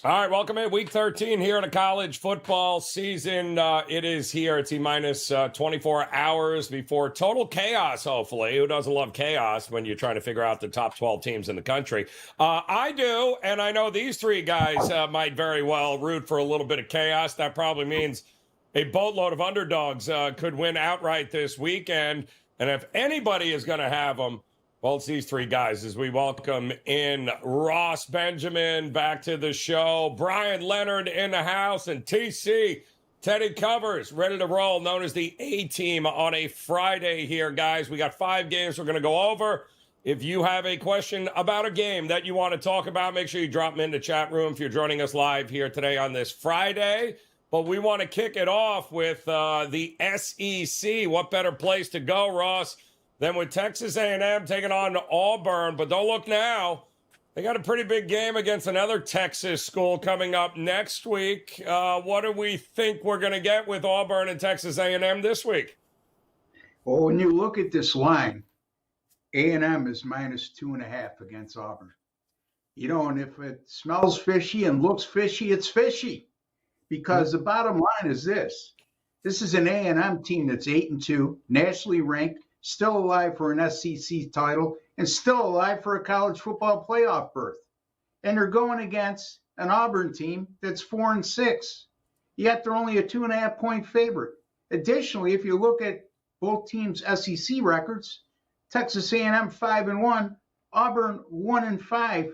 All right, welcome in Week 13 here in the college football season. It is here. It's minus 24 hours before total chaos, hopefully. Who doesn't love chaos when you're trying to figure out the top 12 teams in the country? I do, and I know these three guys might very well root for a little bit of chaos. That probably means a boatload of underdogs could win outright this weekend. And if anybody is going to have them, well, it's these three guys as we welcome in Ross Benjamin back to the show, Bryan Leonard in the house, and TC, Teddy Covers, ready to roll, known as the A-Team on a Friday here, guys. We got 5 games we're going to go over. If you have a question about a game that you want to talk about, make sure you drop them in the chat room if you're joining us live here today on this Friday. But we want to kick it off with the SEC. What better place to go, Ross? Then with Texas A&M taking on Auburn. But don't look now. They got a pretty big game against another Texas school coming up next week. What do we think we're going to get with Auburn and Texas A&M this week? Well, when you look at this line, A&M is minus 2.5 against Auburn. You know, and if it smells fishy and looks fishy, it's fishy. Because the bottom line is this. This is an A&M team that's 8-2, nationally ranked, still alive for an SEC title, and still alive for a college football playoff berth. And they're going against an Auburn team that's 4-6. Yet they're only a 2.5-point favorite. Additionally, if you look at both teams' SEC records, Texas A&M 5-1, Auburn 1-5.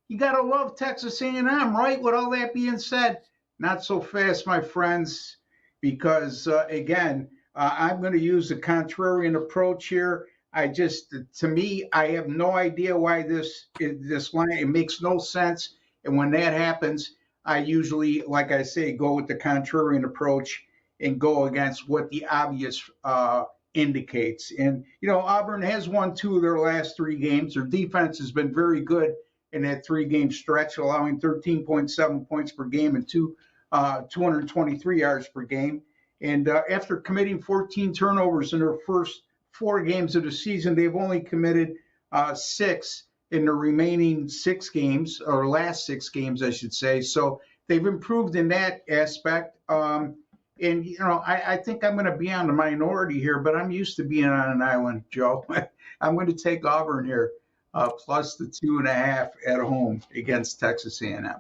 You got to love Texas A&M, right? With all that being said, not so fast, my friends, because, again, I'm going to use a contrarian approach here. To me, I have no idea why this line, it makes no sense. And when that happens, I usually, like I say, go with the contrarian approach and go against what the obvious indicates. And, you know, Auburn has won 2 of their last 3 games. Their defense has been very good in that 3-game stretch, allowing 13.7 points per game and 223 yards per game. And after committing 14 turnovers in their first 4 games of the season, they've only committed 6 in the remaining 6 games, or last 6 games, I should say. So they've improved in that aspect. And, you know, I think I'm going to be on the minority here, but I'm used to being on an island, Joe. I'm going to take Auburn here, plus the 2.5 at home against Texas A&M.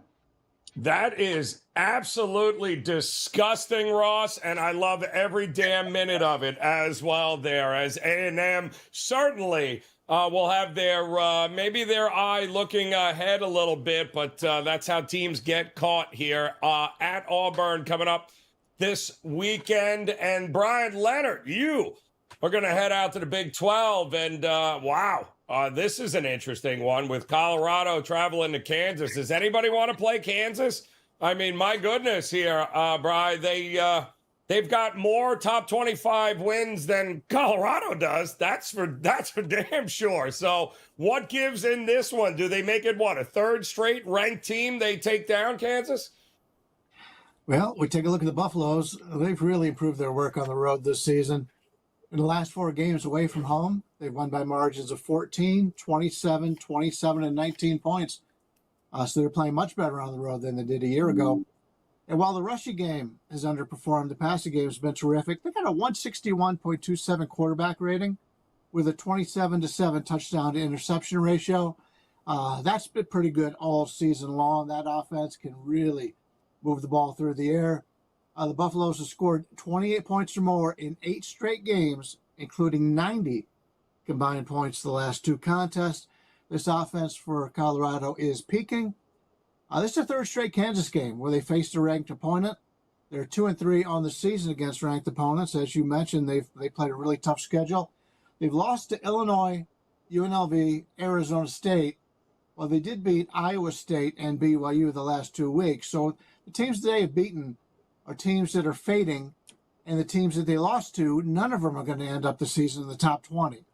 That is absolutely disgusting, Ross, and I love every damn minute of it as well there, as A&M certainly will have their maybe their eye looking ahead a little bit, but that's how teams get caught here at Auburn coming up this weekend. And Bryan Leonard, you are going to head out to the Big 12, and wow. This is an interesting one with Colorado traveling to Kansas. Does anybody want to play Kansas? I mean, my goodness here, Bryan, they've got more top 25 wins than Colorado does. That's for damn sure. So what gives in this one? Do they make it, a 3rd straight ranked team they take down, Kansas? Well, we take a look at the Buffaloes. They've really improved their work on the road this season. In the last 4 games away from home, they've won by margins of 14, 27, 27, and 19 points. So they're playing much better on the road than they did a year ago. And while the rushing game has underperformed, the passing game has been terrific. They got a 161.27 quarterback rating with a 27-7 touchdown to interception ratio. That's been pretty good all season long. That offense can really move the ball through the air. The Buffaloes have scored 28 points or more in 8 straight games, including 90 combined points the last 2 contests. This offense for Colorado is peaking. This is the 3rd straight Kansas game where they faced a ranked opponent. They're 2-3 on the season against ranked opponents. As you mentioned, they played a really tough schedule. They've lost to Illinois, UNLV, Arizona State. Well, they did beat Iowa State and BYU the last 2 weeks. So the teams they have beaten are teams that are fading, and the teams that they lost to, none of them are going to end up the season in the top 20.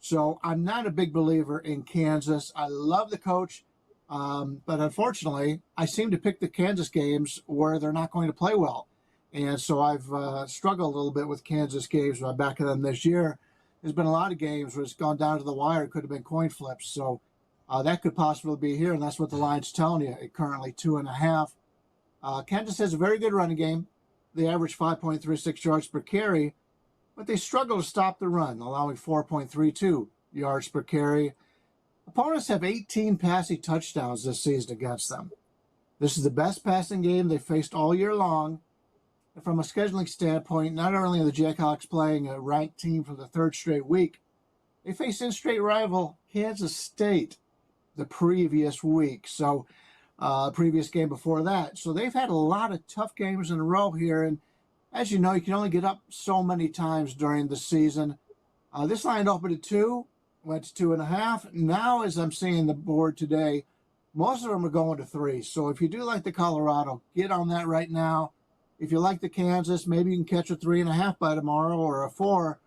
So I'm not a big believer in Kansas. I love the coach, but unfortunately, I seem to pick the Kansas games where they're not going to play well. And so I've struggled a little bit with Kansas games by backing them this year. There's been a lot of games where it's gone down to the wire. It could have been coin flips. So That could possibly be here, and that's what the line's telling you. Currently 2.5. Kansas has a very good running game. They average 5.36 yards per carry, but they struggle to stop the run, allowing 4.32 yards per carry. Opponents have 18 passing touchdowns this season against them. This is the best passing game they faced all year long. And from a scheduling standpoint, not only are the Jayhawks playing a ranked team for the third straight week, they face in-state rival Kansas State the previous week. So, previous game before that. So they've had a lot of tough games in a row here. And as you know, you can only get up so many times during the season. This line opened at 2, went to 2.5. Now, as I'm seeing the board today, most of them are going to 3. So if you do like the Colorado, get on that right now. If you like the Kansas, maybe you can catch a 3.5 by tomorrow or a 4.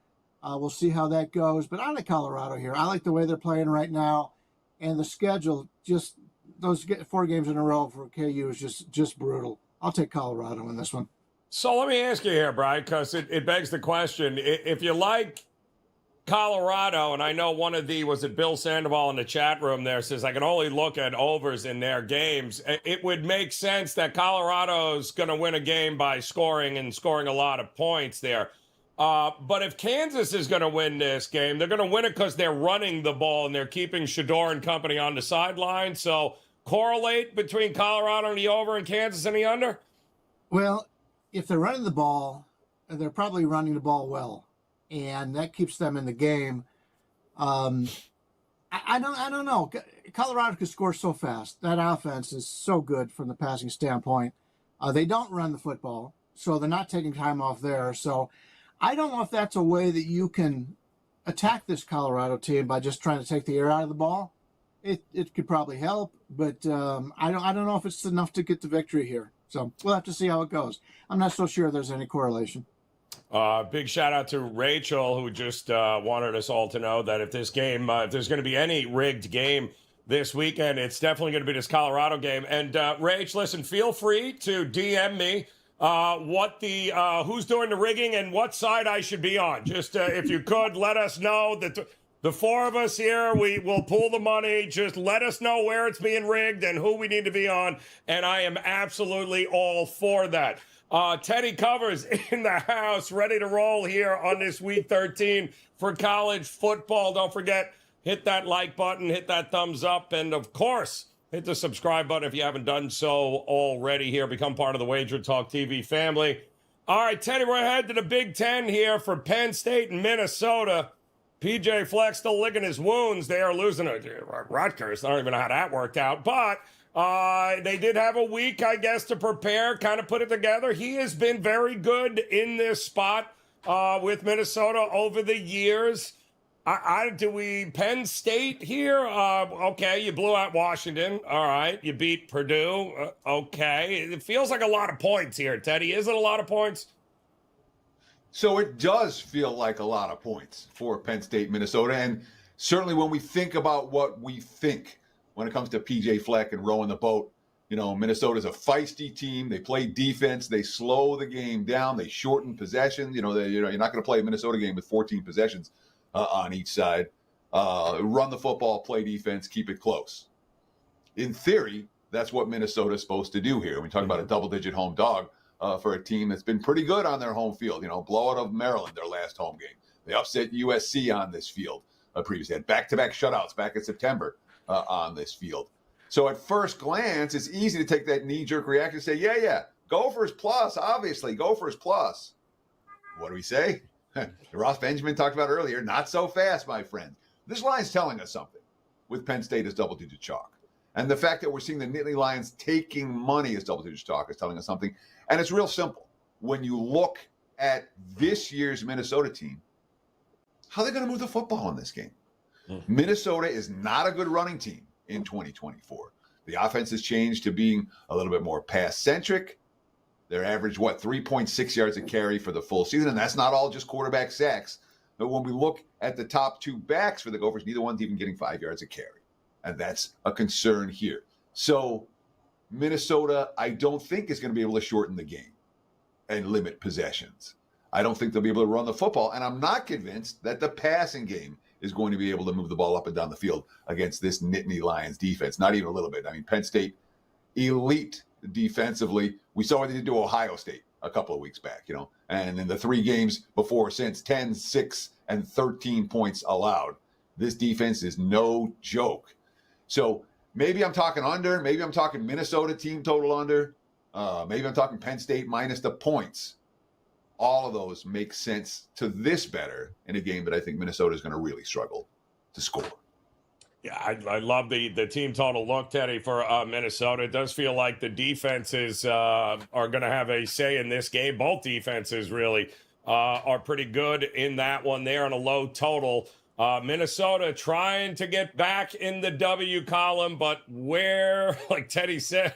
We'll see how that goes. But I like Colorado here. I like the way they're playing right now. And the schedule, just those 4 games in a row for KU is just brutal. I'll take Colorado in this one. So let me ask you here, Bryan, because it begs the question. If you like Colorado, and I know one of was it Bill Sandoval in the chat room there says I can only look at overs in their games. It would make sense that Colorado's going to win a game by scoring a lot of points there. But if Kansas is going to win this game, they're going to win it because they're running the ball and they're keeping Shador and company on the sideline. So correlate between Colorado and the over and Kansas and the under? Well, if they're running the ball, they're probably running the ball well, and that keeps them in the game. I don't know. Colorado could score so fast. That offense is so good from the passing standpoint. They don't run the football, so they're not taking time off there. So I don't know if that's a way that you can attack this Colorado team by just trying to take the air out of the ball. It could probably help, but I don't know if it's enough to get the victory here. So we'll have to see how it goes. I'm not so sure there's any correlation. Big shout out to Rachel, who just wanted us all to know that if this game, if there's going to be any rigged game this weekend, it's definitely going to be this Colorado game. And Rach, listen, feel free to DM me who's doing the rigging and what side I should be on. Just if you could let us know that the 4 of us here, we will pool the money. Just let us know where it's being rigged and who we need to be on. And I am absolutely all for that. Teddy Covers in the house, ready to roll here on this week 13 for college football. Don't forget, hit that like button, hit that thumbs up, and of course, hit the subscribe button if you haven't done so already here. Become part of the WagerTalk TV family. All right, Teddy, we're ahead to the Big Ten here for Penn State and Minnesota. PJ Fleck still licking his wounds. They are losing to Rutgers. I don't even know how that worked out. But they did have a week, I guess, to prepare, kind of put it together. He has been very good in this spot with Minnesota over the years. Penn State here? Okay, you blew out Washington. All right, you beat Purdue. Okay, it feels like a lot of points here, Teddy. Is it a lot of points? So it does feel like a lot of points for Penn State, Minnesota. And certainly when we think about what we think when it comes to PJ Fleck and rowing the boat, you know, Minnesota's a feisty team. They play defense. They slow the game down. They shorten possessions. You're not going to play a Minnesota game with 14 possessions on each side. Run the football, play defense, keep it close. In theory, that's what Minnesota's supposed to do here. We talk about a double-digit home dog. For a team that's been pretty good on their home field. Blowout of Maryland, their last home game. They upset USC on this field previously. Had back-to-back shutouts back in September on this field. So at first glance, it's easy to take that knee-jerk reaction and say, yeah, Gophers plus, obviously, Gophers plus. What do we say? Ross Benjamin talked about earlier, not so fast, my friend. This line's telling us something with Penn State as double-digit chalk. And the fact that we're seeing the Nittany Lions taking money as double-digit chalk is telling us something. And it's real simple. When you look at this year's Minnesota team, how are they going to move the football in this game? Minnesota is not a good running team in 2024. The offense has changed to being a little bit more pass-centric. They're average, 3.6 yards a carry for the full season. And that's not all just quarterback sacks. But when we look at the top 2 backs for the Gophers, neither one's even getting 5 yards a carry. And that's a concern here. So Minnesota, I don't think is going to be able to shorten the game and limit possessions. I don't think they'll be able to run the football. And I'm not convinced that the passing game is going to be able to move the ball up and down the field against this Nittany Lions defense. Not even a little bit. I mean, Penn State, elite defensively. We saw what they did to Ohio State a couple of weeks back, and in the 3 games before since 10, 6, and 13 points allowed. This defense is no joke. So maybe I'm talking under, maybe I'm talking Minnesota team total under, maybe I'm talking Penn State minus the points. All of those make sense to this better in a game that I think Minnesota is going to really struggle to score. Yeah, I love the team total look, Teddy, for Minnesota. It does feel like the defenses are going to have a say in this game. Both defenses really are pretty good in that one there on a low total. Minnesota trying to get back in the W column, but where, like Teddy said,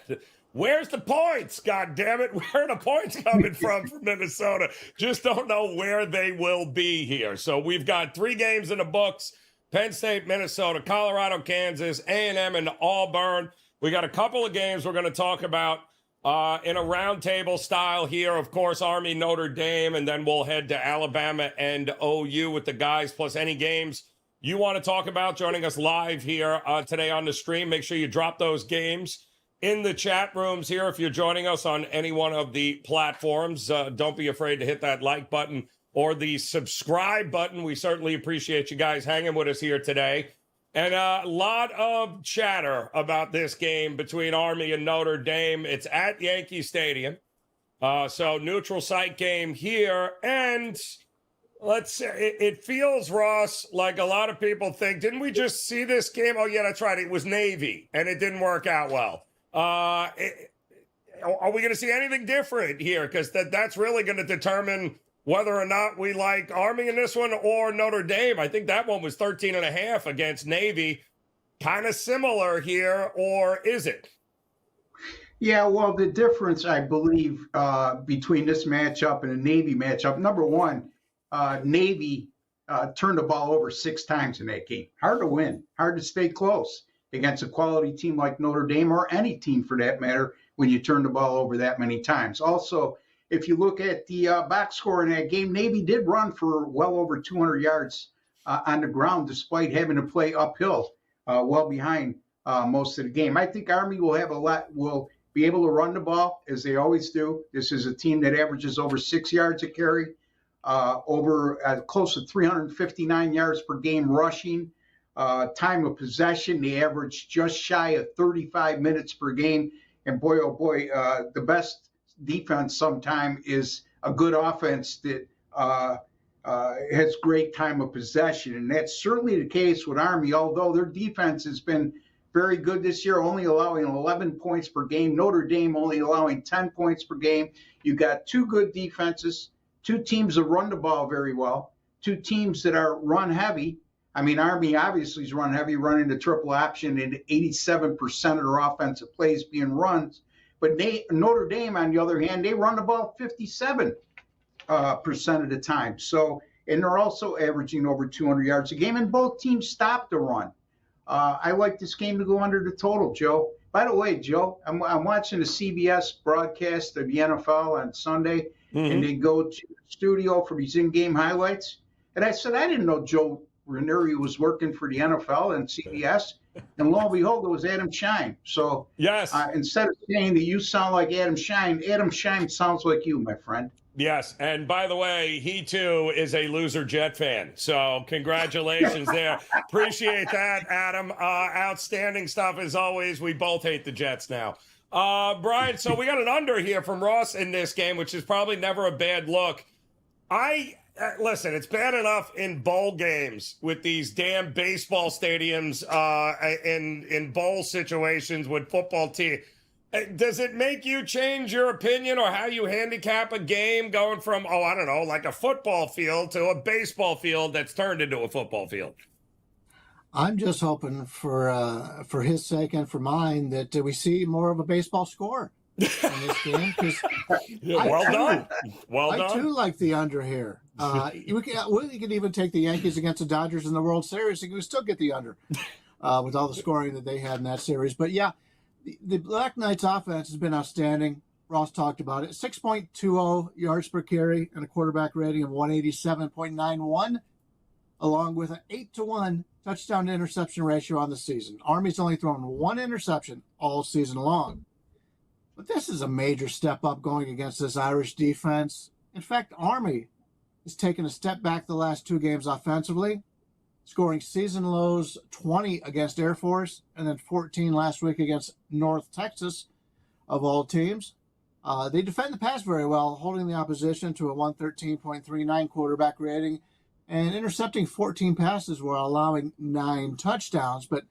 where's the points? God damn it. Where are the points coming from for Minnesota? Just don't know where they will be here. So we've got 3 games in the books. Penn State, Minnesota, Colorado, Kansas, A&M, and Auburn. We got a couple of games we're going to talk about in a roundtable style here. Of course, Army, Notre Dame, and then we'll head to Alabama and OU with the guys, plus any games you want to talk about joining us live here today on the stream. Make sure you drop those games in the chat rooms here if you're joining us on any one of the platforms. Don't be afraid to hit that like button or the subscribe button. We certainly appreciate you guys hanging with us here today. And a lot of chatter about this game between Army and Notre Dame. It's at Yankee Stadium. So neutral site game here. And let's say it feels, Ross, like a lot of people think, didn't we just see this game? Oh, yeah, that's right. It was Navy, and it didn't work out well. Are we going to see anything different here? Because that's really going to determine whether or not we like Army in this one or Notre Dame. I think that one was 13.5 against Navy. Kind of similar here, or is it? Yeah, well, the difference, I believe, between this matchup and a Navy matchup, number one, Navy turned the ball over 6 times in that game. Hard to win, hard to stay close against a quality team like Notre Dame, or any team for that matter, when you turn the ball over that many times. Also, if you look at the box score in that game, Navy did run for well over 200 yards on the ground, despite having to play uphill, well behind most of the game. I think Army will be able to run the ball as they always do. This is a team that averages over 6 yards a carry, over close to 359 yards per game rushing. Time of possession, they average just shy of 35 minutes per game. And boy, oh boy, the best defense sometime is a good offense that has great time of possession. And that's certainly the case with Army, although their defense has been very good this year, only allowing 11 points per game. Notre Dame only allowing 10 points per game. You got 2 good defenses, 2 teams that run the ball very well, 2 teams that are run heavy. I mean, Army obviously is run heavy, running the triple option, and 87% of their offensive plays being runs. But Notre Dame, on the other hand, they run the ball 57% of the time. So, and they're also averaging over 200 yards a game, and both teams stop the run. I like this game to go under the total, Joe. By the way, Joe, I'm watching the CBS broadcast of the NFL on Sunday, and they go to the studio for these in-game highlights. And I said, I didn't know Joe Ranieri was working for the NFL and CBS. And lo and behold, it was Adam Shine. So yes, instead of saying that you sound like Adam Shine sounds like you, my friend. Yes, and by the way, he too is a loser Jet fan. So congratulations there. Appreciate that, Adam. Outstanding stuff as always. We both hate the Jets now. Bryan, so we got an under here from Ross in this game, which is probably never a bad look. Listen, it's bad enough in bowl games with these damn baseball stadiums in bowl situations with football teams. Does it make you change your opinion or how you handicap a game going from, like a football field to a baseball field that's turned into a football field? I'm just hoping for his sake and for mine that we see more of a baseball score in this game. Well done. I too like the under here. We could even take the Yankees against the Dodgers in the World Series and we still get the under with all the scoring that they had in that series. But yeah, the Black Knights offense has been outstanding. Ross talked about it. 6.20 yards per carry and a quarterback rating of 187.91. along with an 8-to-1 touchdown to interception ratio on the season. Army's only thrown one interception all season long. But this is a major step up going against this Irish defense. In fact, Army has taken a step back the last two games offensively, scoring season lows 20 against Air Force and then 14 last week against North Texas, of all teams. They defend the pass very well, holding the opposition to a 113.39 quarterback rating and intercepting 14 passes while allowing 9 touchdowns. But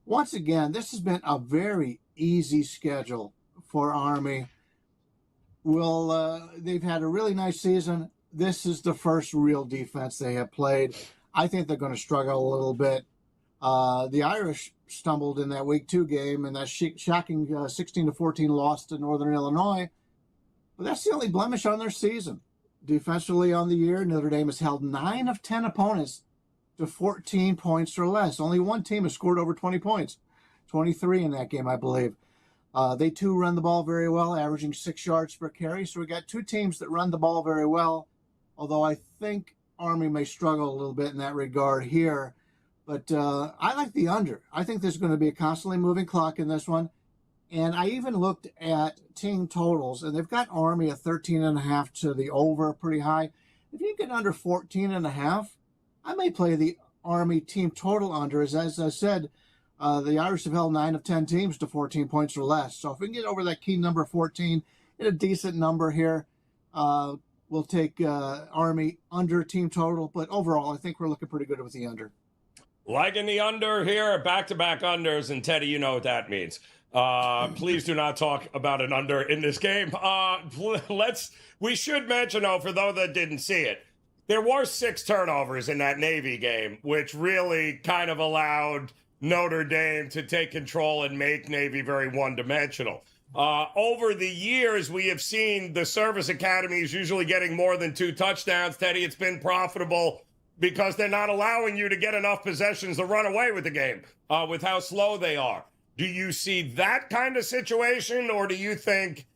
once again, this has been a very easy schedule for Army. They've had a really nice season. This is the first real defense they have played. I think they're going to struggle a little bit. The Irish stumbled in that Week 2 game and that shocking 16-14 loss to Northern Illinois. But that's the only blemish on their season. Defensively on the year, Notre Dame has held 9 of 10 opponents to 14 points or less. Only one team has scored over 20 points, 23 in that game, I believe. They too run the ball very well, averaging 6 yards per carry. So we got two teams that run the ball very well, although I think Army may struggle a little bit in that regard here. But I like the under. I think there's going to be a constantly moving clock in this one. And I even looked at team totals, and they've got Army at 13.5 to the over, pretty high. If you get under 14.5, I may play the Army team total under. As I said, the Irish have held 9 of 10 teams to 14 points or less. So if we can get over that key number 14, get a decent number here, we'll take Army under team total. But overall, I think we're looking pretty good with the under. Liking the under here, back-to-back unders, and Teddy, you know what that means. Please do not talk about an under in this game. We should mention, though, for those that didn't see it, there were 6 turnovers in that Navy game, which really kind of allowed Notre Dame to take control and make Navy very one-dimensional. Over the years, we have seen the service academies usually getting more than 2 touchdowns. Teddy, it's been profitable because they're not allowing you to get enough possessions to run away with the game with how slow they are. Do you see that kind of situation, or do you think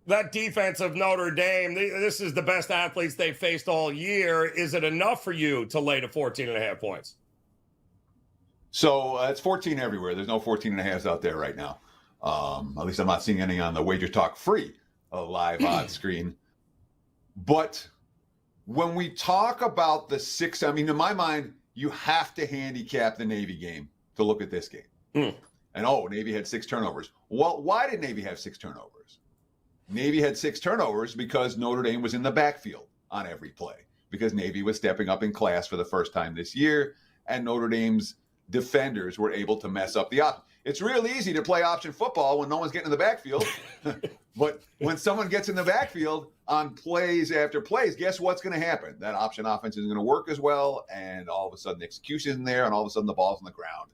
that defense of Notre Dame, this is the best athletes they've faced all year, is it enough for you to lay to 14.5 points? So it's 14 everywhere. There's no 14.5s out there right now. At least I'm not seeing any on the WagerTalk free live odds screen. But when we talk about the 6, I mean, in my mind, you have to handicap the Navy game to look at this game. And, Navy had 6 turnovers. Well, why did Navy have 6 turnovers? Navy had 6 turnovers because Notre Dame was in the backfield on every play, because Navy was stepping up in class for the first time this year, and Notre Dame's defenders were able to mess up the option. It's real easy to play option football when no one's getting in the backfield. But when someone gets in the backfield on plays after plays, guess what's going to happen? That option offense isn't going to work as well, and all of a sudden the execution isn't there, and all of a sudden the ball's on the ground.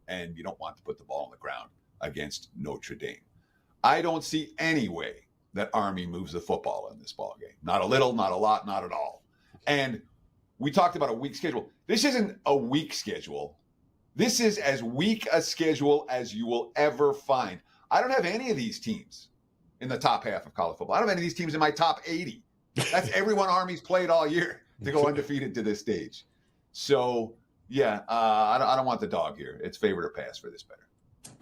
And you don't want to put the ball on the ground against Notre Dame. I don't see any way that Army moves the football in this ball game. Not a little, not a lot, not at all. And we talked about a weak schedule. This isn't a weak schedule. This is as weak a schedule as you will ever find. I don't have any of these teams in the top half of college football. I don't have any of these teams in my top 80. That's everyone Army's played all year to go undefeated to this stage. So, yeah, I don't want the dog here. It's favorite or pass for this better.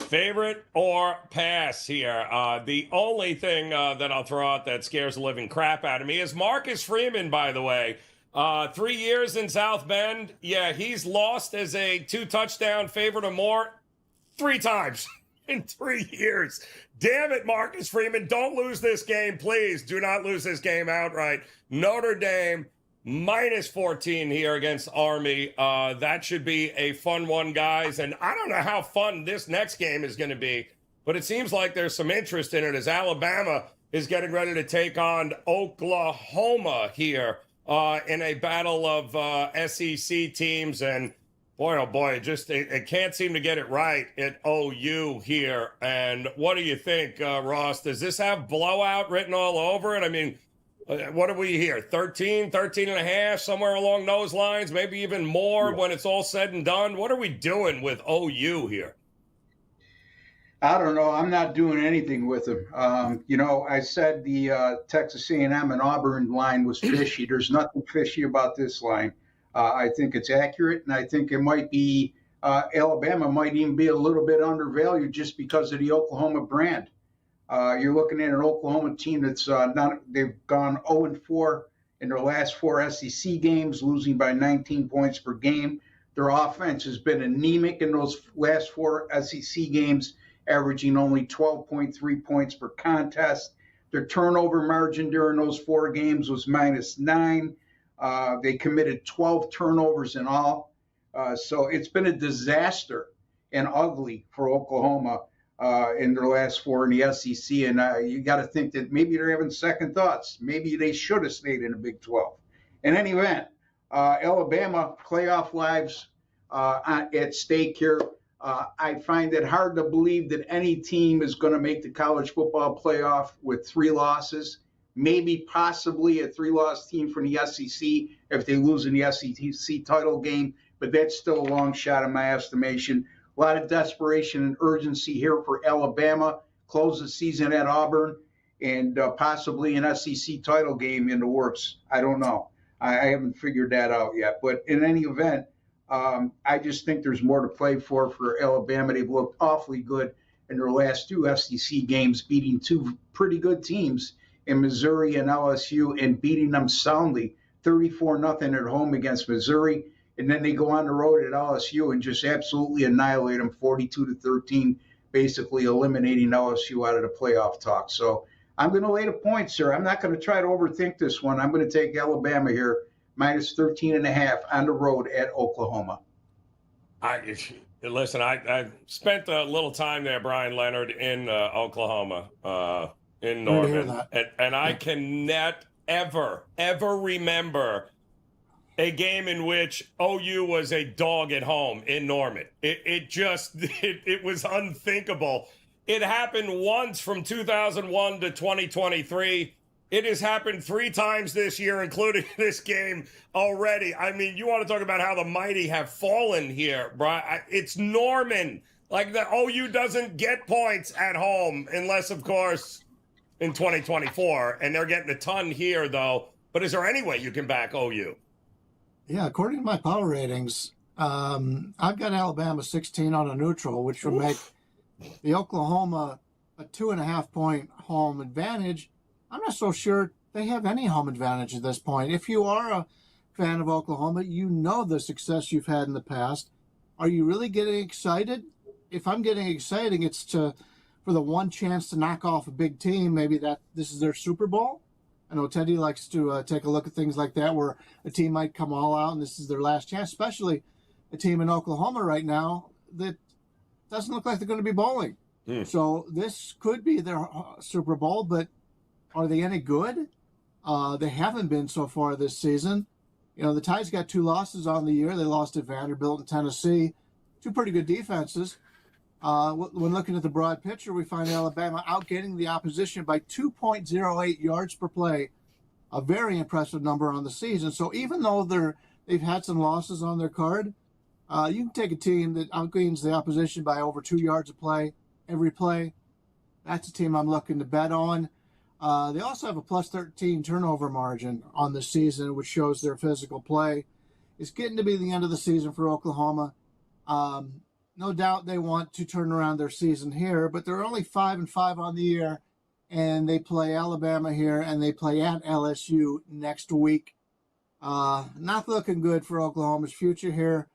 Favorite or pass here. The only thing that I'll throw out that scares the living crap out of me is Marcus Freeman, by the way. 3 years in South Bend. Yeah, he's lost as a 2-touchdown favorite or more 3 times in 3 years. Damn it, Marcus Freeman. Don't lose this game, please. Do not lose this game outright. Notre Dame minus 14 here against Army. That should be a fun one, guys. And I don't know how fun this next game is going to be, but it seems like there's some interest in it as Alabama is getting ready to take on Oklahoma here in a battle of SEC teams. And boy, oh boy, it can't seem to get it right at OU here. And what do you think, Ross? Does this have blowout written all over it? I mean, what are we here? 13 and a half, somewhere along those lines, maybe even more when it's all said and done. What are we doing with OU here? I don't know. I'm not doing anything with them. I said the Texas A&M and Auburn line was fishy. There's nothing fishy about this line. I think it's accurate, and I think it might be Alabama might even be a little bit undervalued just because of the Oklahoma brand. You're looking at an Oklahoma team that's they've gone 0-4 in their last 4 SEC games, losing by 19 points per game. Their offense has been anemic in those last 4 SEC games, averaging only 12.3 points per contest. Their turnover margin during those 4 games was -9. They committed 12 turnovers in all. So it's been a disaster and ugly for Oklahoma in their last 4 in the SEC. And you got to think that maybe they're having second thoughts. Maybe they should have stayed in the Big 12. In any event, Alabama playoff lives at stake here. I find it hard to believe that any team is going to make the college football playoff with 3 losses. Maybe possibly a 3-loss team from the SEC if they lose in the SEC title game, but that's still a long shot in my estimation. A lot of desperation and urgency here for Alabama. Close the season at Auburn and possibly an SEC title game in the works. I don't know. I haven't figured that out yet. But in any event, I just think there's more to play for Alabama. They've looked awfully good in their last 2 SEC games, beating 2 pretty good teams in Missouri and LSU and beating them soundly, 34-0 at home against Missouri. And then they go on the road at LSU and just absolutely annihilate them, 42-13, basically eliminating LSU out of the playoff talk. So I'm going to lay the points here. I'm not going to try to overthink this one. I'm going to take Alabama here, -13.5 on the road at Oklahoma. Listen, I spent a little time there, Bryan, Leonard, in Oklahoma, in Norman, and I cannot ever remember a game in which OU was a dog at home in Norman. It was unthinkable. It happened once from 2001 to 2023. It has happened 3 times this year, including this game already. I mean, you want to talk about how the mighty have fallen here, Bryan. It's Norman. Like, the OU doesn't get points at home unless, of course, in 2024. And they're getting a ton here, though. But is there any way you can back OU? Yeah, according to my power ratings, I've got Alabama 16 on a neutral, which would make the Oklahoma a 2.5-point home advantage. I'm not so sure they have any home advantage at this point. If you are a fan of Oklahoma, you know the success you've had in the past. Are you really getting excited? If I'm getting excited, it's for the one chance to knock off a big team. Maybe that this is their Super Bowl. I know Teddy likes to take a look at things like that, where a team might come all out and this is their last chance, especially a team in Oklahoma right now that doesn't look like they're going to be bowling. So this could be their Super Bowl, but are they any good? They haven't been so far this season. You know, the Tides got 2 losses on the year. They lost at Vanderbilt and Tennessee, 2 pretty good defenses. When looking at the broad picture, we find Alabama outgaining the opposition by 2.08 yards per play, a very impressive number on the season. So even though they've had some losses on their card, you can take a team that outgains the opposition by over 2 yards a play every play. That's a team I'm looking to bet on. They also have a +13 turnover margin on the season, which shows their physical play. It's getting to be the end of the season for Oklahoma. No doubt they want to turn around their season here, but they're only 5-5 on the year, and they play Alabama here, and they play at LSU next week. Not looking good for Oklahoma's future here.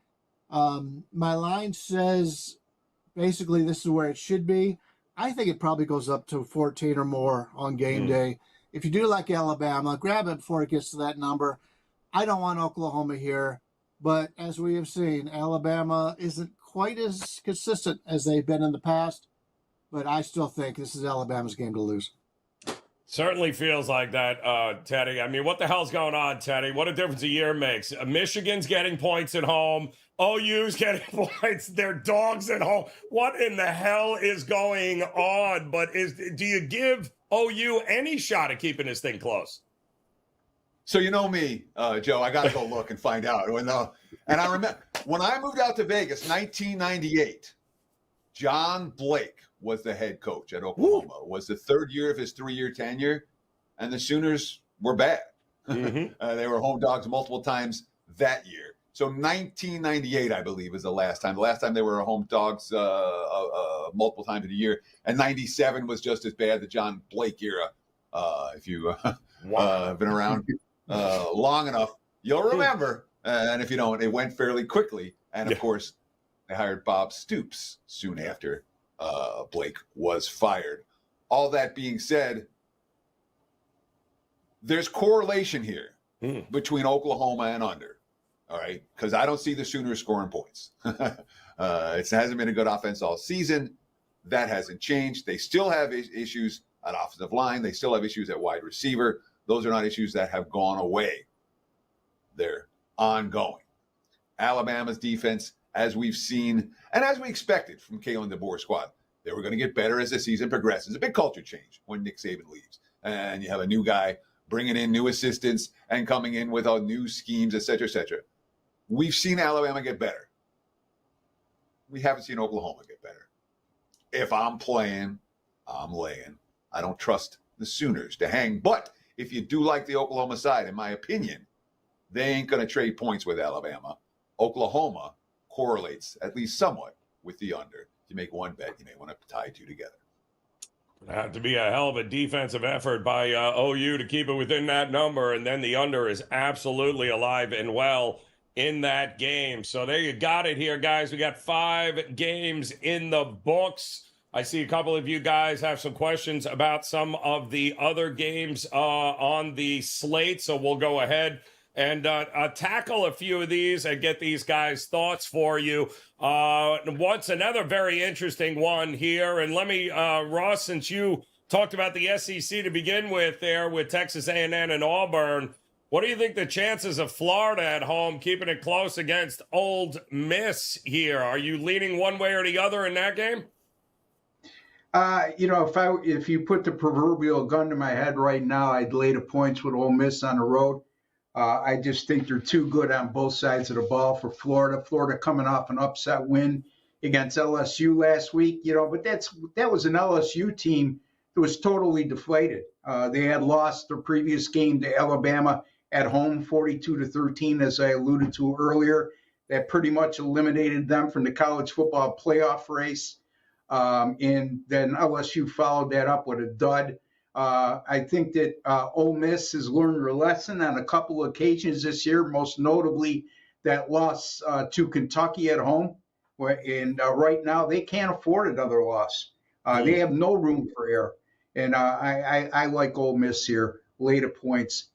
My line says basically this is where it should be. I think it probably goes up to 14 or more on game day. If you do like Alabama, grab it before it gets to that number. I don't want Oklahoma here, but as we have seen, Alabama isn't quite as consistent as they've been in the past, but I still think this is Alabama's game to lose. Certainly feels like that, Teddy. I mean, what the hell's going on, Teddy? What a difference a year makes. Michigan's getting points at home. OU's getting points. They're dogs at home. What in the hell is going on? But do you give OU any shot at keeping this thing close? So you know me, Joe, I got to go look and find out. And I remember when I moved out to Vegas, 1998, John Blake was the head coach at Oklahoma. It was the 3rd year of his 3-year tenure, and the Sooners were bad. They were home dogs multiple times that year. So 1998, I believe, is the last time. The last time they were home dogs multiple times in a year. And 97 was just as bad, the John Blake era. If you have been around long enough, you'll remember. And if you don't, it went fairly quickly. And, of course, they hired Bob Stoops soon after Blake was fired. All that being said, there's correlation here between Oklahoma and under, all right? Because I don't see the Sooners scoring points. It hasn't been a good offense all season. That hasn't changed. They still have issues at offensive line. They still have issues at wide receiver. Those are not issues that have gone away. They're ongoing. Alabama's defense, as we've seen and as we expected from Kalen DeBoer's squad, they were going to get better as the season progresses. A big culture change when Nick Saban leaves. And you have a new guy bringing in new assistants and coming in with new schemes, et cetera, et cetera. We've seen Alabama get better. We haven't seen Oklahoma get better. If I'm playing, I'm laying. I don't trust the Sooners to hang. But if you do like the Oklahoma side, in my opinion, they ain't going to trade points with Alabama. Oklahoma correlates, at least somewhat, with the under. If you make one bet, you may want to tie two together. Have to be a hell of a defensive effort by OU to keep it within that number, and then the under is absolutely alive and well in that game. So there you got it here, guys. We got 5 games in the books. I see a couple of you guys have some questions about some of the other games on the slate, so we'll go ahead and tackle a few of these and get these guys' thoughts for you. What's another very interesting one here? And let me, Ross, since you talked about the SEC to begin with there with Texas A&M and Auburn, what do you think the chances of Florida at home keeping it close against Ole Miss here? Are you leaning one way or the other in that game? If you put the proverbial gun to my head right now, I'd lay the points with Ole Miss on the road. I just think they're too good on both sides of the ball for Florida. Florida coming off an upset win against LSU last week, but that was an LSU team that was totally deflated. They had lost their previous game to Alabama at home, 42-13, as I alluded to earlier. That pretty much eliminated them from the college football playoff race. And then LSU followed that up with a dud. I think that Ole Miss has learned their lesson on a couple of occasions this year, most notably that loss to Kentucky at home. And right now they can't afford another loss. They have no room for error. And I like Ole Miss here, lay the points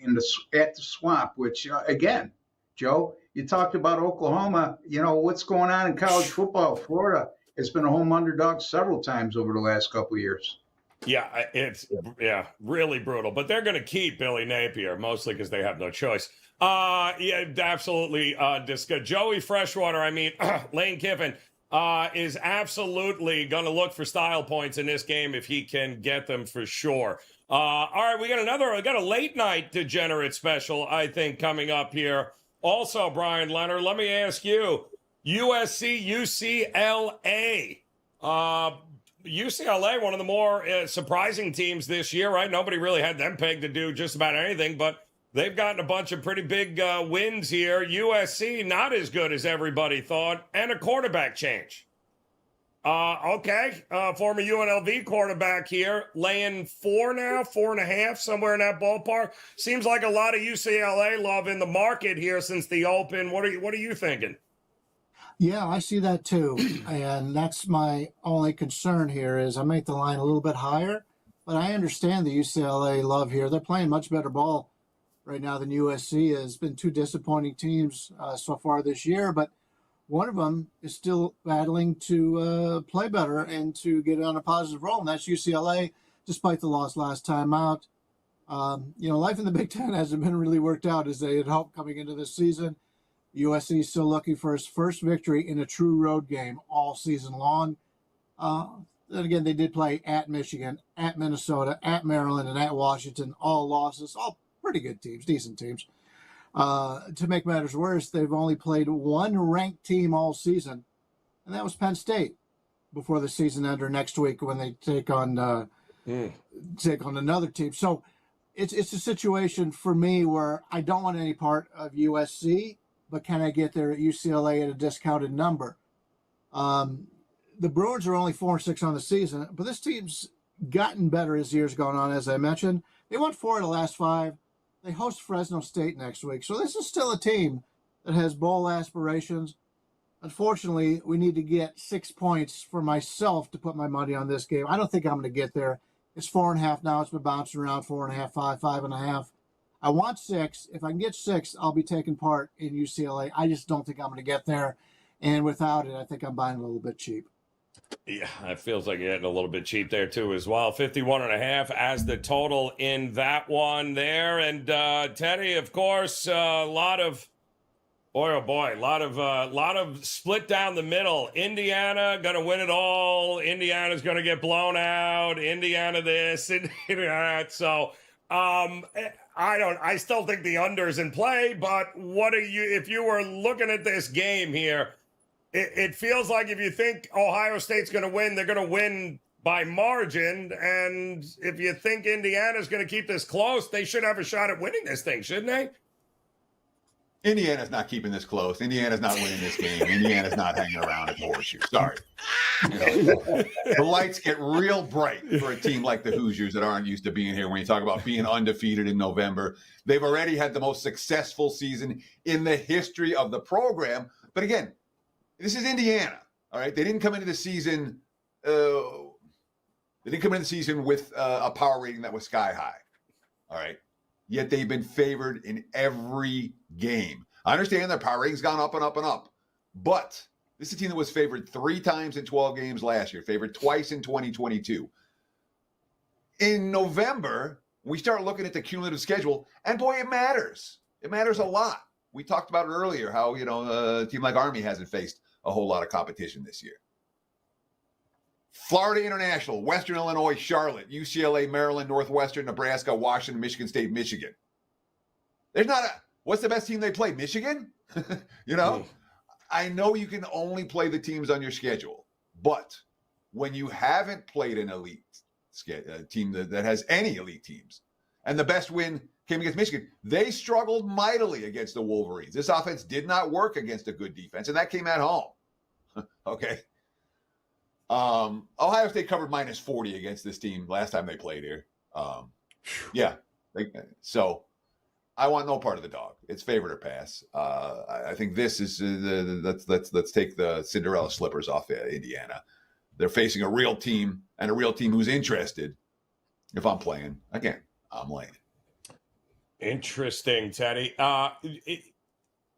at the Swamp, which, again, Joe, you talked about Oklahoma. What's going on in college football? Florida has been a home underdog several times over the last couple of years. Yeah, it's really brutal. But they're going to keep Billy Napier, mostly because they have no choice. Yeah, absolutely. Joey Freshwater, Lane Kiffin, is absolutely going to look for style points in this game if he can get them for sure. All right, we got a late night degenerate special, I think, coming up here. Also, Bryan, Leonard, let me ask you, USC, UCLA. UCLA, one of the more surprising teams this year, right? Nobody really had them pegged to do just about anything, but they've gotten a bunch of pretty big wins here. USC, not as good as everybody thought, and a quarterback change. Former UNLV quarterback here, laying 4 now, 4.5, somewhere in that ballpark. Seems like a lot of UCLA love in the market here since the Open. What are you thinking? Yeah, I see that too. And that's my only concern here is I make the line a little bit higher, but I understand the UCLA love here. They're playing much better ball right now than USC is. Been 2 disappointing teams so far this year, but one of them is still battling to play better and to get on a positive roll, and that's UCLA, despite the loss last time out. Life in the Big Ten hasn't been really worked out as they had hoped coming into this season. USC is still looking for his first victory in a true road game all season long. Then again, they did play at Michigan, at Minnesota, at Maryland, and at Washington, all losses, all pretty good teams, decent teams. To make matters worse, they've only played one ranked team all season, and that was Penn State before the season ender next week when they take on another team. So it's a situation for me where I don't want any part of USC, but can I get there at UCLA at a discounted number? The Bruins are only 4-6 on the season, but this team's gotten better as years gone on, as I mentioned. They won 4 of the last 5. They host Fresno State next week. So this is still a team that has bowl aspirations. Unfortunately, we need to get 6 points for myself to put my money on this game. I don't think I'm going to get there. It's 4.5 now. It's been bouncing around 4.5, 5, 5.5. I want 6. If I can get 6, I'll be taking part in UCLA. I just don't think I'm going to get there. And without it, I think I'm buying a little bit cheap. Yeah, it feels like you're getting a little bit cheap there too as well. 51.5 as the total in that one there. And Teddy, of course, a lot of split down the middle. Indiana gonna win it all. Indiana's gonna get blown out. Indiana this, Indiana that. So I still think the under's in play, but what are you, if you were looking at this game here, it feels like if you think Ohio State's going to win, they're going to win by margin. And if you think Indiana's going to keep this close, they should have a shot at winning this thing, shouldn't they? Indiana's not keeping this close. Indiana's not winning this game. Indiana's not hanging around at the horseshoe. Sorry. The lights get real bright for a team like the Hoosiers that aren't used to being here when you talk about being undefeated in November. They've already had the most successful season in the history of the program. But again, this is Indiana, all right? They didn't come into the season with a power rating that was sky high, all right? Yet they've been favored in every game. I understand their power rating's gone up and up and up, but this is a team that was favored 3 times in 12 games last year, favored twice in 2022. In November, we start looking at the cumulative schedule, and boy, it matters. It matters a lot. We talked about it earlier, how, a team like Army hasn't faced a whole lot of competition this year. Florida International, Western Illinois, Charlotte, UCLA, Maryland, Northwestern, Nebraska, Washington, Michigan State, Michigan. What's the best team they play? Michigan? I know you can only play the teams on your schedule, but when you haven't played an elite team that has any elite teams, and the best win came against Michigan, they struggled mightily against the Wolverines. This offense did not work against a good defense, and that came at home. Okay. Ohio State covered -40 against this team last time they played here. So I want no part of the dog. It's favorite or pass. I think this is let's take the Cinderella slippers off Indiana. They're facing a real team, and a real team who's interested. If I'm playing, again, I'm laying. Interesting, Teddy.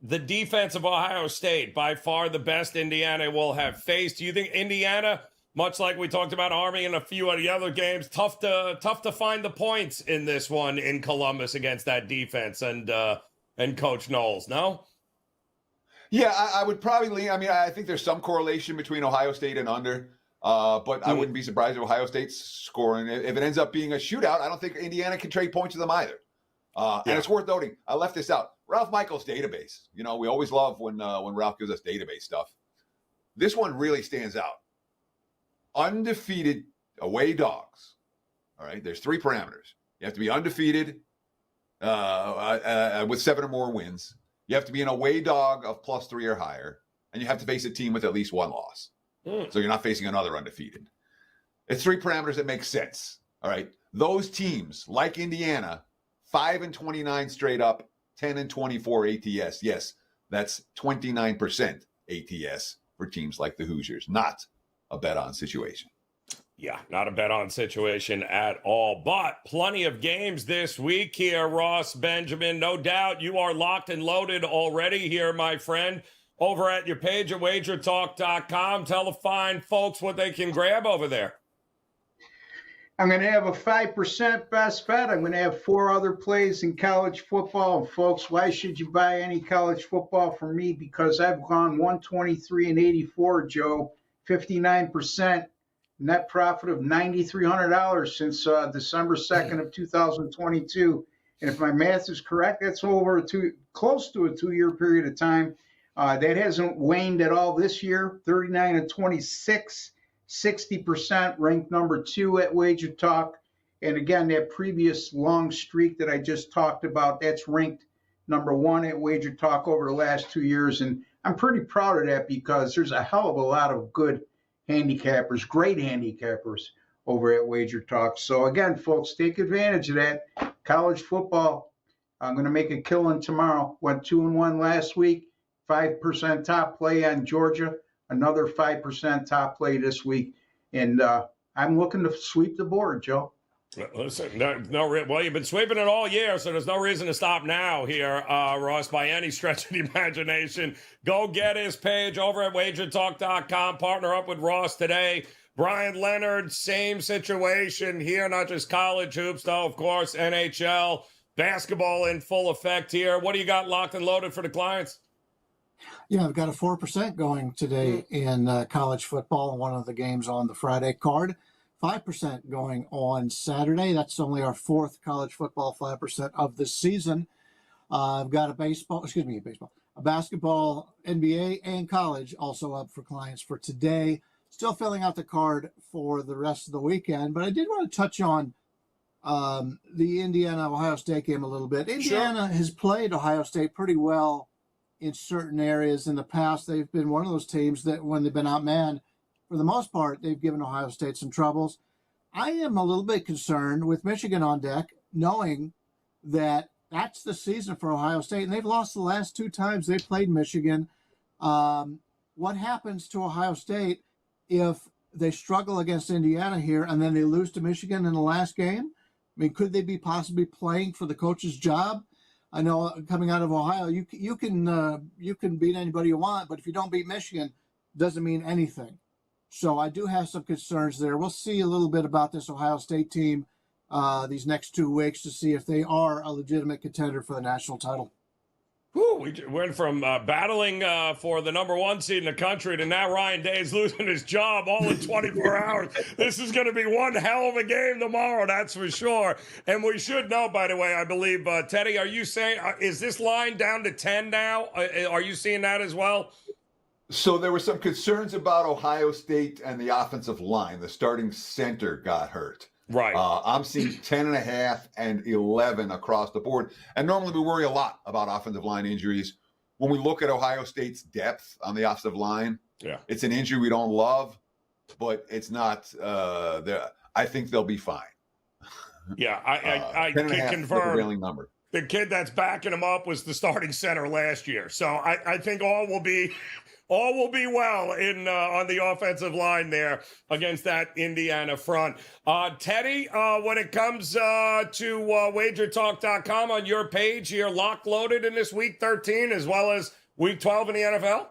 The defense of Ohio State, by far the best Indiana will have faced. Do you think Indiana, much like we talked about Army and a few of the other games, tough to find the points in this one in Columbus against that defense and Coach Knowles? No. Yeah, I would probably lean. I mean, I think there's some correlation between Ohio State and under, but I wouldn't be surprised if Ohio State's scoring. If it ends up being a shootout, I don't think Indiana can trade points to them either. And it's worth noting, I left this out. Ralph Michaels' database. We always love when Ralph gives us database stuff. This one really stands out. Undefeated away dogs. All right, there's 3 parameters. You have to be undefeated with 7 or more wins. You have to be an away dog of +3 or higher, and you have to face a team with at least 1 loss. So you're not facing another undefeated. It's 3 parameters that make sense. All right, those teams like Indiana, 5-29 straight up, 10-24 ATS. Yes, that's 29% ATS for teams like the Hoosiers. Not a bet-on situation. Yeah, not a bet-on situation at all. But plenty of games this week here, Ross Benjamin. No doubt you are locked and loaded already here, my friend, over at your page at WagerTalk.com. Tell the fine folks what they can grab over there. I'm going to have a 5% best bet. I'm going to have 4 other plays in college football. And folks, why should you buy any college football from me? Because I've gone 123-84, Joe, 59%, net profit of $9,300 since December 2nd of 2022. And if my math is correct, that's over close to a 2-year period of time. That hasn't waned at all this year. 39-26. 60%, ranked number 2 at WagerTalk. And again, that previous long streak that I just talked about, that's ranked #1 at Wager Talk over the last 2 years, and I'm pretty proud of that because there's a hell of a lot of good handicappers, great handicappers over at Wager Talk. So again, folks, take advantage of that. College football, I'm going to make a killing tomorrow. Went 2-1 last week, 5% top play on Georgia, another 5% top play this week, and I'm looking to sweep the board, Joe. Listen, well, you've been sweeping it all year, so there's no reason to stop now here, Ross, by any stretch of the imagination. Go get his page over at WagerTalk.com. Partner up with Ross today. Bryan, Leonard, same situation here, not just college hoops, though, of course, NHL, basketball in full effect here. What do you got locked and loaded for the clients? Yeah, I've got a 4% going today in college football, one of the games on the Friday card. 5% going on Saturday. That's only our 4th college football 5% of the season. I've got a basketball, NBA, and college also up for clients for today. Still filling out the card for the rest of the weekend, but I did want to touch on the Indiana-Ohio State game a little bit. Indiana has played Ohio State pretty well in certain areas in the past. They've been one of those teams that when they've been outmanned, for the most part, they've given Ohio State some troubles. I am a little bit concerned with Michigan on deck, knowing that that's the season for Ohio State, and they've lost the last 2 times they played Michigan. What happens to Ohio State if they struggle against Indiana here and then they lose to Michigan in the last game? I mean, could they be possibly playing for the coach's job? I know coming out of Ohio, you can beat anybody you want, but if you don't beat Michigan, it doesn't mean anything. So I do have some concerns there. We'll see a little bit about this Ohio State team these next 2 weeks to see if they are a legitimate contender for the national title. Whew, we went from battling for the #1 seed in the country to now Ryan Day's losing his job all in 24 hours. This is going to be one hell of a game tomorrow, that's for sure. And we should know, by the way, I believe, Teddy, are you saying, is this line down to 10 now? Are you seeing that as well? So there were some concerns about Ohio State and the offensive line. The starting center got hurt. Right. I'm seeing 10.5 and 11 across the board. And normally we worry a lot about offensive line injuries. When we look at Ohio State's depth on the offensive line, it's an injury we don't love, but it's not I think they'll be fine. Yeah, I can confirm. Prevailing number. The kid that's backing him up was the starting center last year. So I think all will be well in on the offensive line there against that Indiana front. Teddy, when it comes to WagerTalk.com on your page, you're lock loaded in this Week 13 as well as Week 12 in the NFL?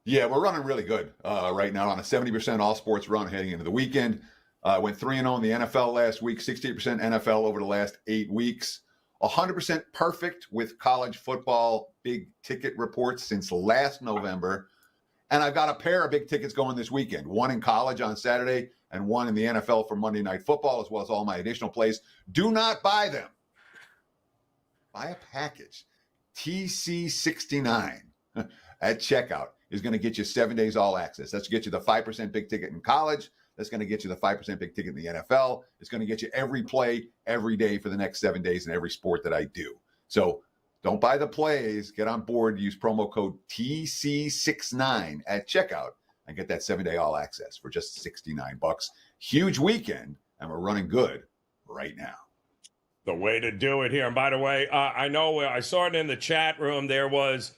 Yeah, we're running really good right now on a 70% all sports run heading into the weekend. Went 3-0 in the NFL last week, 68% NFL over the last 8 weeks. 100% perfect with college football big ticket reports since last November. And I've got a pair of big tickets going this weekend, one in college on Saturday and one in the NFL for Monday Night Football, as well as all my additional plays. Do not buy them. Buy a package. TC69 at checkout is going to get you 7 days all access. That's going to get you the 5% big ticket in college. That's going to get you the 5% big ticket in the NFL. It's going to get you every play every day for the next 7 days in every sport that I do. So don't buy the plays. Get on board. Use promo code TC69 at checkout and get that 7-day all access for just $69. Huge weekend, and we're running good right now. The way to do it here. And by the way, I know I saw it in the chat room. There was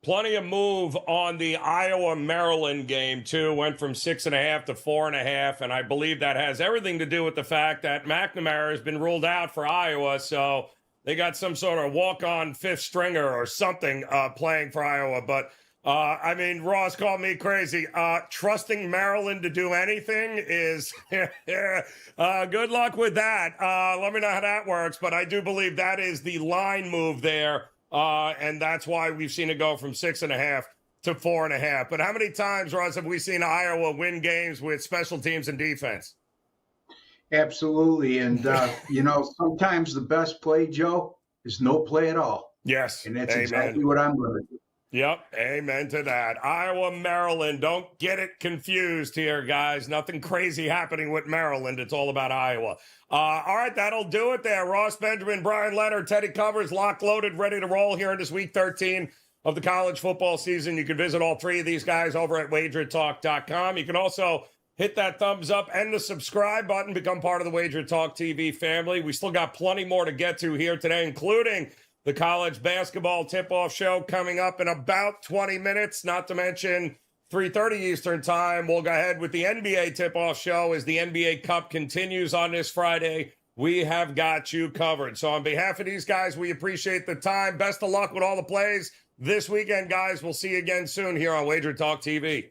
plenty of move on the Iowa-Maryland game, too. Went from 6.5 to 4.5, and I believe that has everything to do with the fact that McNamara has been ruled out for Iowa, so they got some sort of walk-on fifth stringer or something playing for Iowa. But, I mean, Ross called me crazy. Trusting Maryland to do anything is good luck with that. Let me know how that works, but I do believe that is the line move there. And that's why we've seen it go from 6.5 to 4.5. But how many times, Ross, have we seen Iowa win games with special teams and defense? Absolutely. And, sometimes the best play, Joe, is no play at all. Yes. And that's exactly what I'm going to do. Yep, amen to that. Iowa, Maryland. Don't get it confused here, guys. Nothing crazy happening with Maryland. It's all about Iowa. All right, that'll do it there. Ross Benjamin, Bryan Leonard, Teddy Covers, lock loaded, ready to roll here in this week 13 of the college football season. You can visit all three of these guys over at WagerTalk.com. You can also hit that thumbs up and the subscribe button. Become part of the WagerTalk TV family. We still got plenty more to get to here today, including the college basketball tip-off show coming up in about 20 minutes, not to mention 3:30 Eastern time. We'll go ahead with the NBA tip-off show as the NBA Cup continues on this Friday. We have got you covered. So on behalf of these guys, we appreciate the time. Best of luck with all the plays this weekend, guys. We'll see you again soon here on Wager Talk TV.